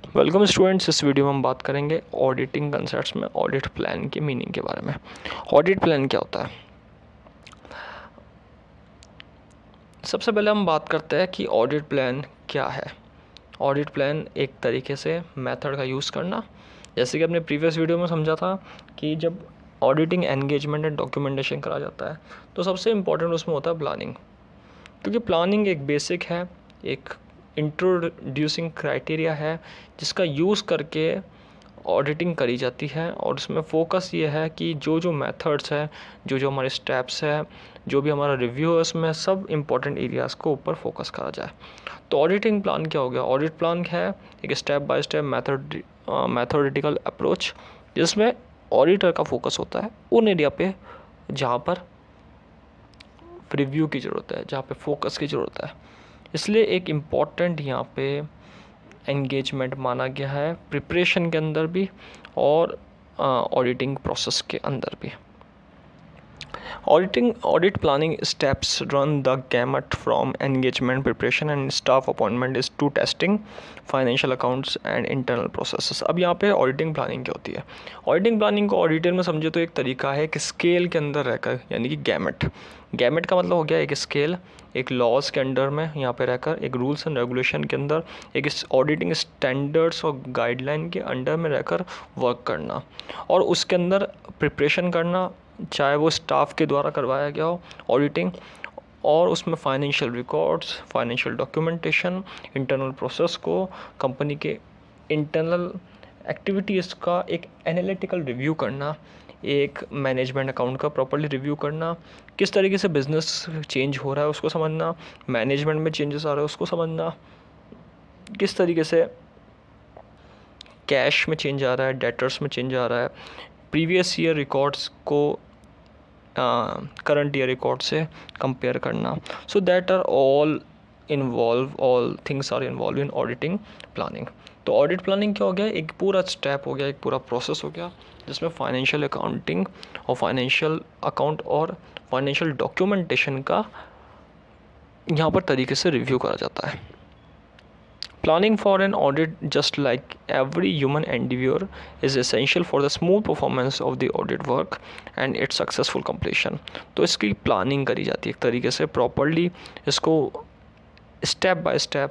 Welcome students. इस video में हम बात करेंगे ऑडिटिंग कंसेप्ट्स में ऑडिट प्लान की मीनिंग के बारे में। ऑडिट प्लान क्या होता है? सबसे पहले हम बात करते हैं कि ऑडिट प्लान क्या है। ऑडिट प्लान एक तरीके से मेथड का यूज़ करना, जैसे कि अपने प्रीवियस वीडियो में समझा था कि जब ऑडिटिंग एंगेजमेंट एंड डॉक्यूमेंटेशन करा जाता है तो सबसे इम्पॉर्टेंट उसमें होता है प्लानिंग, क्योंकि प्लानिंग एक बेसिक है, एक इंट्रोड्यूसिंग क्राइटेरिया है जिसका यूज़ करके ऑडिटिंग करी जाती है। और उसमें फोकस ये है कि जो जो मेथड्स है, जो जो हमारे स्टेप्स है, जो भी हमारा रिव्यू है, उसमें सब इम्पॉर्टेंट एरियाज़ को ऊपर फोकस करा जाए। तो ऑडिटिंग प्लान क्या हो गया? ऑडिट प्लान है एक स्टेप बाय स्टेप मैथोडिटिकल अप्रोच जिसमें ऑडिटर का फोकस होता है उन एरिया पे जहाँ पर रिव्यू की ज़रूरत है, जहाँ पे फोकस की ज़रूरत है। इसलिए एक इम्पॉर्टेंट यहाँ पे एंगेजमेंट माना गया है प्रिपरेशन के अंदर भी और ऑडिटिंग प्रोसेस के अंदर भी। Audit planning steps run the gamut from engagement, preparation and staff appointment is to testing, financial accounts and internal processes। अब यहाँ पे ऑडिटिंग प्लानिंग क्या होती है? ऑडिटिंग प्लानिंग को ऑडिटर में समझे तो एक तरीका है कि स्केल के अंदर रहकर, यानी कि गैमेट का मतलब हो गया एक स्केल, एक लॉज के अंडर में यहाँ पे रहकर, एक रूल्स एंड रेगुलेशन के अंदर, एक ऑडिटिंग स्टैंडर्ड्स और गाइडलाइन के अंडर में रहकर वर्क करना और उसके अंदर प्रिपरेशन करना, चाहे वो स्टाफ के द्वारा करवाया गया हो ऑडिटिंग, और उसमें financial records, financial documentation, internal process को, कंपनी के इंटरनल एक्टिविटीज़ का एक एनालिटिकल रिव्यू करना, एक मैनेजमेंट अकाउंट का प्रॉपर्ली रिव्यू करना, किस तरीके से बिज़नेस चेंज हो रहा है उसको समझना, मैनेजमेंट में चेंजेस आ रहे हैं उसको समझना, किस तरीके से कैश में चेंज आ रहा है, डेटर्स में चेंज आ रहा है, प्रीवियस ईयर रिकॉर्ड्स को करंट ईयर रिकॉर्ड से कंपेयर करना। So that are all things are involve in auditing planning. तो ऑडिट प्लानिंग क्या हो गया? एक पूरा स्टेप हो गया, एक पूरा प्रोसेस हो गया जिसमें फाइनेंशियल अकाउंटिंग और फाइनेंशियल अकाउंट और फाइनेंशियल डॉक्यूमेंटेशन का यहाँ पर तरीके से रिव्यू करा जाता है। Planning for an audit, just like every human endeavor, is essential for the smooth performance of the audit work and its successful completion। तो इसकी प्लानिंग करी जाती है एक तरीके से प्रॉपरली, इसको स्टेप बाय स्टेप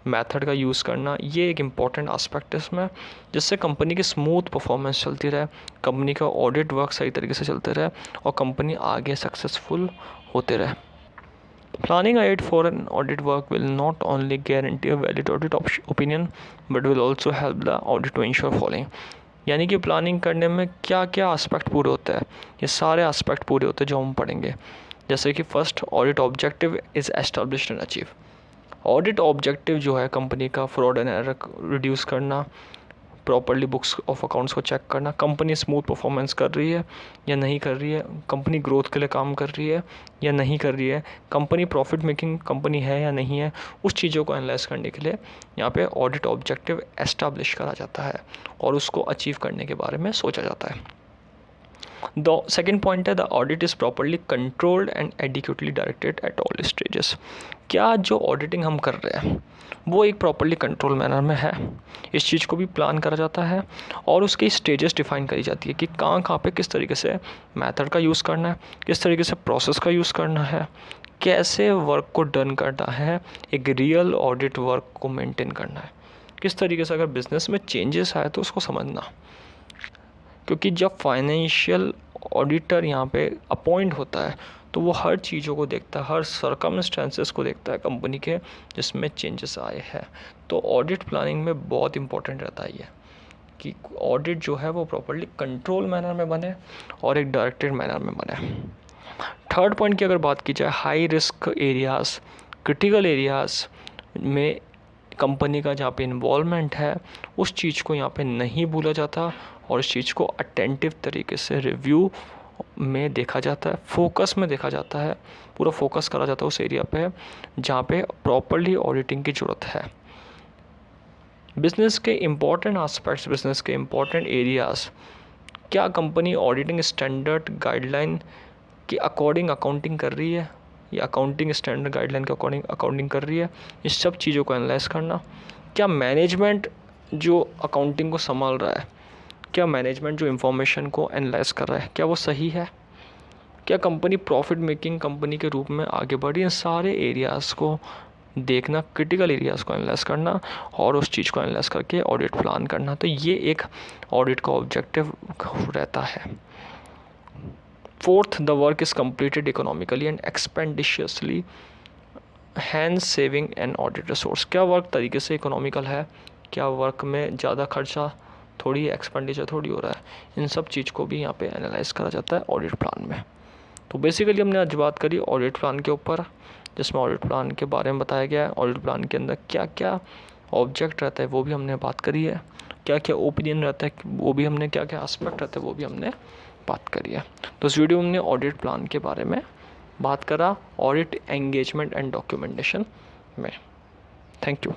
मेथड का यूज़ करना, ये एक इम्पॉर्टेंट आस्पेक्ट है इसमें, जिससे कंपनी की स्मूथ परफॉर्मेंस चलती रहे, कंपनी का ऑडिट वर्क सही तरीके से चलते रहे और कंपनी आगे सक्सेसफुल होते रहे। Planning ahead for an audit work will not only guarantee a valid audit opinion but will also help the audit to ensure following। यानी कि प्लानिंग करने में क्या क्या एस्पेक्ट पूरे होते हैं, ये सारे एस्पेक्ट पूरे होते हैं जो हम पढ़ेंगे। जैसे कि first, audit objective is established and achieve. Audit objective जो है कंपनी का फ्रॉड एंड एरर रिड्यूस करना, प्रॉपर्ली बुक्स ऑफ अकाउंट्स को चेक करना, कंपनी स्मूथ परफॉर्मेंस कर रही है या नहीं कर रही है, कंपनी ग्रोथ के लिए काम कर रही है या नहीं कर रही है, कंपनी प्रॉफिट मेकिंग कंपनी है या नहीं है, उस चीज़ों को एनालाइज करने के लिए यहाँ पे ऑडिट ऑब्जेक्टिव एस्टैब्लिश करा जाता है और उसको अचीव करने के बारे में सोचा जाता है। द सेकेंड पॉइंट है the audit is properly controlled and adequately directed at all stages. क्या जो ऑडिटिंग हम कर रहे हैं वो एक प्रॉपरली कंट्रोल मैनर में है, इस चीज़ को भी प्लान करा जाता है और उसकी स्टेजेस डिफाइन करी जाती है कि कहाँ पे किस तरीके से मेथड का यूज़ करना है, किस तरीके से प्रोसेस का यूज़ करना है, कैसे वर्क को डन करना है, एक रियल ऑडिट वर्क को मेंटेन करना है, किस तरीके से अगर बिज़नेस में चेंजेस आए तो उसको समझना। क्योंकि जब फाइनेंशियल ऑडिटर यहाँ पे अपॉइंट होता है तो वो हर चीज़ों को देखता है, हर सर्कमस्टेंसेस को देखता है कंपनी के जिसमें चेंजेस आए हैं। तो ऑडिट प्लानिंग में बहुत इंपॉर्टेंट रहता है ये कि ऑडिट जो है वो प्रॉपर्ली कंट्रोल मैनर में बने और एक डायरेक्टेड मैनर में बने। थर्ड पॉइंट की अगर बात की जाए, high risk areas, critical areas में कंपनी का जहाँ पे इन्वॉल्वमेंट है उस चीज़ को यहाँ पे नहीं भूला जाता और इस चीज़ को अटेंटिव तरीके से रिव्यू में देखा जाता है, फोकस में देखा जाता है, पूरा फोकस करा जाता है उस एरिया पे जहाँ पे प्रॉपरली ऑडिटिंग की ज़रूरत है। बिज़नेस के इम्पॉर्टेंट आस्पेक्ट्स, बिज़नेस के इम्पॉर्टेंट एरियाज़, क्या कंपनी ऑडिटिंग स्टैंडर्ड गाइडलाइन के अकॉर्डिंग अकाउंटिंग कर रही है या अकाउंटिंग स्टैंडर्ड गाइडलाइन के अकॉर्डिंग अकाउंटिंग कर रही है, इस सब चीज़ों को एनालाइज करना। क्या मैनेजमेंट जो अकाउंटिंग को संभाल रहा है, क्या मैनेजमेंट जो इंफॉर्मेशन को एनालाइज कर रहा है, क्या वो सही है, क्या कंपनी प्रॉफिट मेकिंग कंपनी के रूप में आगे बढ़ी। इन सारे एरियाज़ को देखना, क्रिटिकल एरियाज़ को एनालाइज करना और उस चीज़ को एनालाइज करके ऑडिट प्लान करना। तो ये एक ऑडिट का ऑब्जेक्टिव रहता है। Fourth, the work is completed economically and expeditiously, hand saving and audit resource. क्या वर्क तरीके से इकोनॉमिकल है, क्या वर्क में ज़्यादा खर्चा थोड़ी, एक्सपेंडिचर थोड़ी हो रहा है। इन सब चीज़ को भी यहाँ पे एनालाइज करा जाता है ऑडिट प्लान में। तो बेसिकली हमने आज बात करी ऑडिट प्लान के ऊपर, जिसमें ऑडिट प्लान के बारे में बताया गया है। ऑडिट प्लान के अंदर क्या क्या ऑब्जेक्ट रहता है वो भी हमने बात करी है, क्या क्या ओपिनियन रहता है वो भी हमने, क्या क्या एस्पेक्ट रहता है वो भी हमने बात करी है। तो इस वीडियो में हमने ऑडिट प्लान के बारे में बात करा, ऑडिट एंगेजमेंट एंड डॉक्यूमेंटेशन में। Thank you.